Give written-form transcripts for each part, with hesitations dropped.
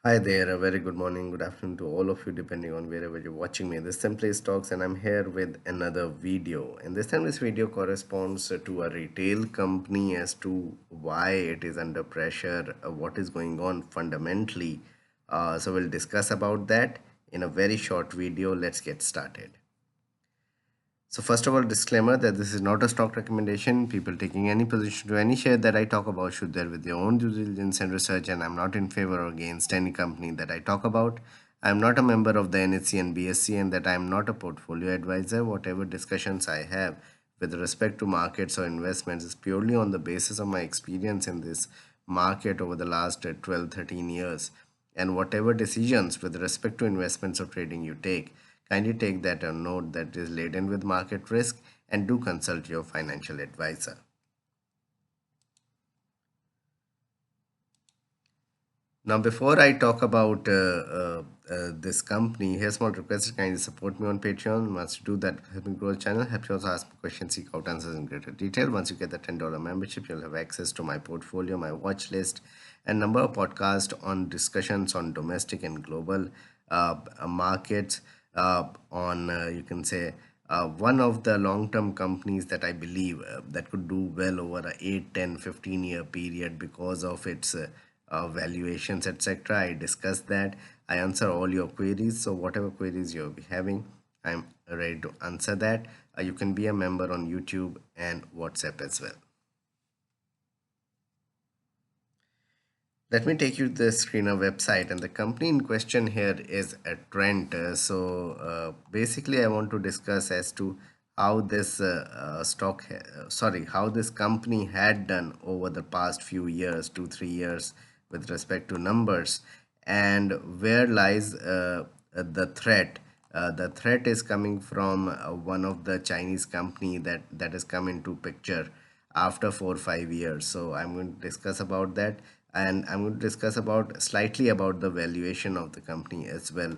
Hi there, a very good morning, good afternoon to all of you, depending on wherever you're watching me. This Simply Talks, and I'm here with another video. And this time, this video corresponds to a retail company as to why it is under pressure, what is going on fundamentally. So, we'll discuss about that in a very short video. Let's get started. So first of all, disclaimer that this is not a stock recommendation. People taking any position to any share that I talk about should there with their own due diligence and research, and I'm not in favor or against any company that I talk about. I'm not a member of the NHC and BSC, and that I'm not a portfolio advisor. Whatever discussions I have with respect to markets or investments is purely on the basis of my experience in this market over the last 12, 13 years. And whatever decisions with respect to investments or trading you take, kindly take that a note that is laden with market risk and do consult your financial advisor. Now, before I talk about this company, here's small request. Kindly support me on Patreon. Once you do that, help me grow the channel. Help you also ask me questions, seek out answers in greater detail. Once you get the $10 membership, you'll have access to my portfolio, my watch list, and number of podcasts on discussions on domestic and global markets. On you can say one of the long-term companies that I believe that could do well over a 8, 10, 15-year period because of its valuations, etc. I discuss that. I answer all your queries. So whatever queries you'll be having, I'm ready to answer that. You can be a member on YouTube and WhatsApp as well. Let me take you to the Screener website, and the company in question here is Trent. Basically, I want to discuss as to how this how this company had done over the past few years, 2 3 years, with respect to numbers, and where lies the threat. The threat is coming from one of the Chinese company that has come into picture after 4 5 years. So I'm going to discuss about that, and I'm going to discuss about slightly about the valuation of the company as well.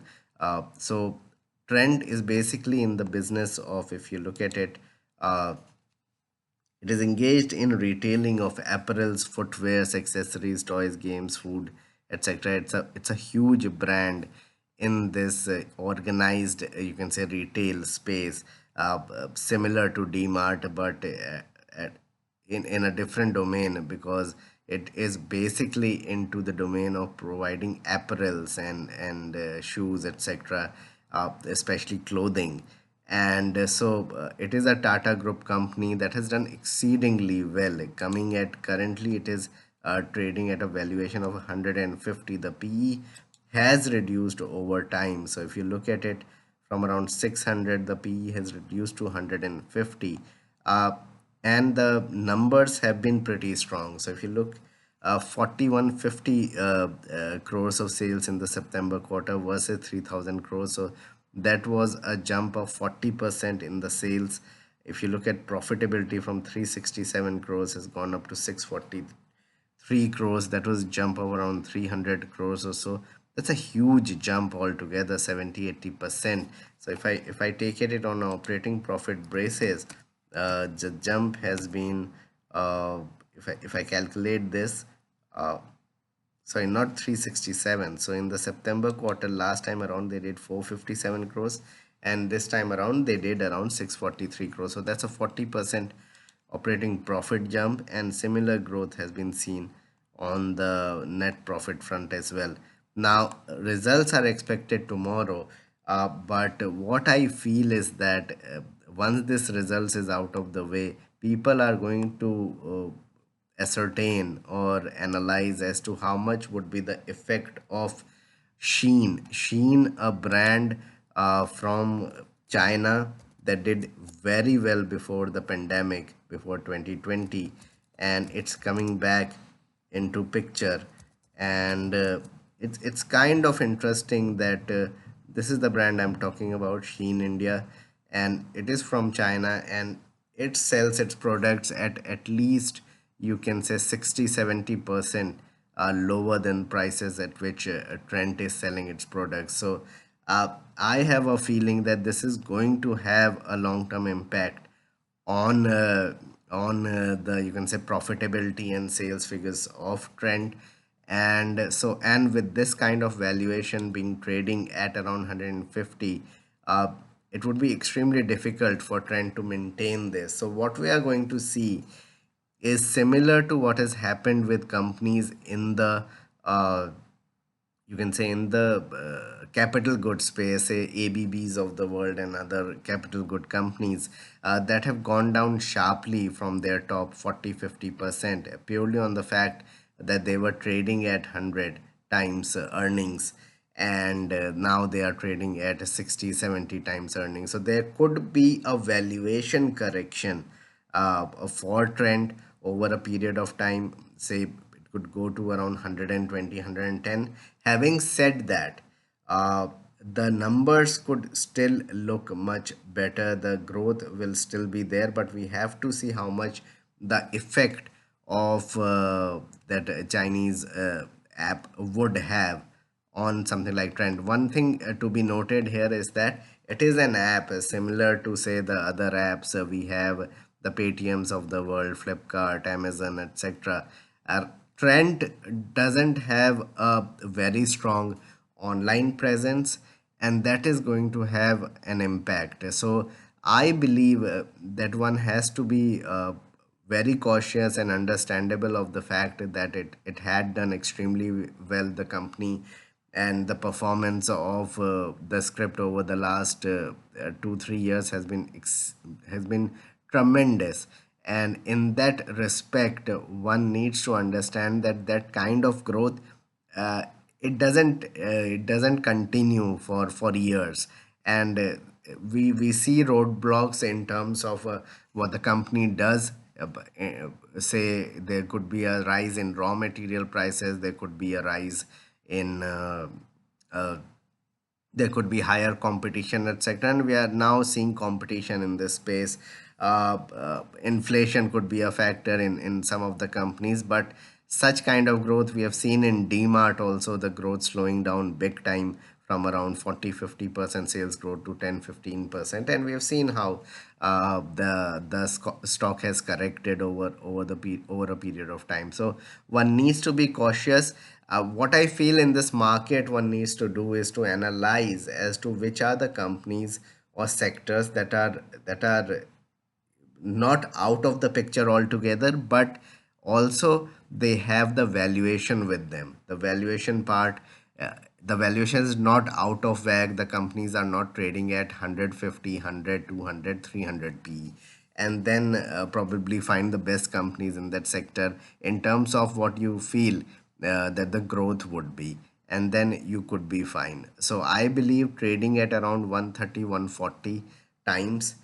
So Trend is basically in the business of, if you look at it, uh, it is engaged in retailing of apparels, footwears, accessories, toys, games, food, etc. It's a huge brand in this organized, you can say, retail space, similar to DMart, but at, in a different domain, because it is basically into the domain of providing apparels and shoes, etc., especially clothing. And it is a Tata Group company that has done exceedingly well. Coming at currently, it is trading at a valuation of 150. The PE has reduced over time. So if you look at it from around 600, the PE has reduced to 150. Uh, and the numbers have been pretty strong. So if you look, 4150 crores of sales in the September quarter versus 3000 crores. So that was a jump of 40% in the sales. If you look at profitability, from 367 crores has gone up to 643 crores. That was jump of around 300 crores or so. That's a huge jump altogether, 70 80%. So if I take it on an operating profit basis, the jump has been, if I calculate this, uh, sorry, not 367. So in the September quarter last time around, they did 457 crores, and this time around they did around 643 crores. So that's a 40% operating profit jump, and similar growth has been seen on the net profit front as well. Now results are expected tomorrow, but what I feel is that once this results is out of the way, people are going to ascertain or analyze as to how much would be the effect of Shein. Shein, a brand from China that did very well before the pandemic, before 2020, and it's coming back into picture. And it's kind of interesting that this is the brand I'm talking about, Shein India, and it is from China, and it sells its products at least, you can say, 60 70% lower than prices at which Trent is selling its products. So I have a feeling that this is going to have a long term impact on the, you can say, profitability and sales figures of Trent. And with this kind of valuation being trading at around 150, uh, it would be extremely difficult for Trend to maintain this. So what we are going to see is similar to what has happened with companies in the uh, you can say in the capital goods space, say ABBs of the world and other capital good companies that have gone down sharply from their top 40-50% purely on the fact that they were trading at 100 times earnings, and now they are trading at 60-70 times earnings. So there could be a valuation correction for Trend over a period of time, say it could go to around 120, 110. Having said that, the numbers could still look much better. The growth will still be there, but we have to see how much the effect of that Chinese app would have on something like Trend. One thing to be noted here is that it is an app similar to, say, the other apps we have, the Paytms of the world, Flipkart, Amazon, etc. Trend doesn't have a very strong online presence, and that is going to have an impact. So I believe that one has to be very cautious and understandable of the fact that it had done extremely well, the company, and the performance of the script over the last 2-3 years has been tremendous. And in that respect, one needs to understand that that kind of growth, uh, it doesn't continue for years. And we see roadblocks in terms of what the company does. Say there could be a rise in raw material prices, there could be a rise in uh, there could be higher competition, etc. And we are now seeing competition in this space. Inflation could be a factor in some of the companies, but such kind of growth we have seen in DMart also, the growth slowing down big time from around 40-50% sales growth to 10-15%. And we have seen how the stock has corrected over a period of time. So one needs to be cautious. What I feel in this market one needs to do is to analyze as to which are the companies or sectors that are not out of the picture altogether, but also they have the valuation with them. The valuation part, the valuation is not out of whack. The companies are not trading at 150, 100, 200, 300 PE. And then probably find the best companies in that sector in terms of what you feel that the growth would be, and then you could be fine. So I believe trading at around 130, 140 times,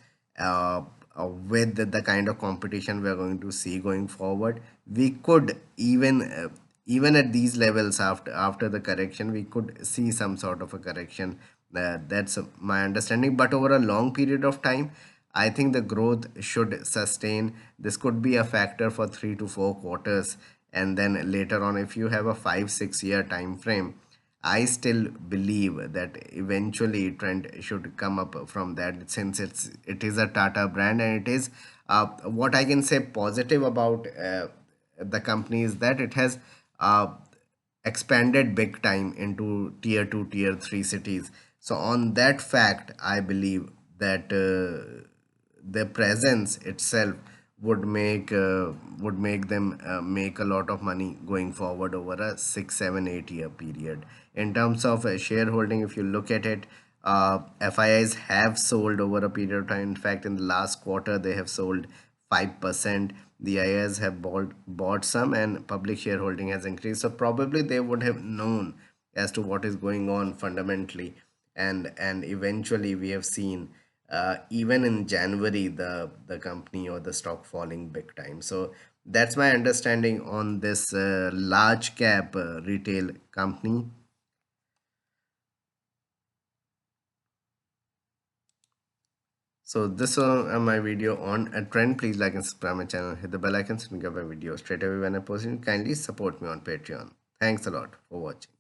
with the kind of competition we are going to see going forward, we could even at these levels, after the correction, we could see some sort of a correction. That's my understanding. But over a long period of time, I think the growth should sustain. This could be a factor for 3 to 4 quarters, and then later on, if you have a 5-6 year time frame, I still believe that eventually Trend should come up from that, since it is a Tata brand, and it is what I can say positive about the company is that it has uh, expanded big time into tier 2, tier 3 cities. So on that fact, I believe that their presence itself would make them make a lot of money going forward over a 6, 7, 8 year period. In terms of shareholding, if you look at it, FIIs have sold over a period of time. In fact, in the last quarter, they have sold 5%. The IIs have bought some, and public shareholding has increased. So probably they would have known as to what is going on fundamentally, and eventually we have seen even in January the company or the stock falling big time. So that's my understanding on this large cap retail company. So this was my video on a trend. Please like and subscribe my channel, hit the bell icon so you can get my video straight away when I post it. Kindly support me on Patreon. Thanks a lot for watching.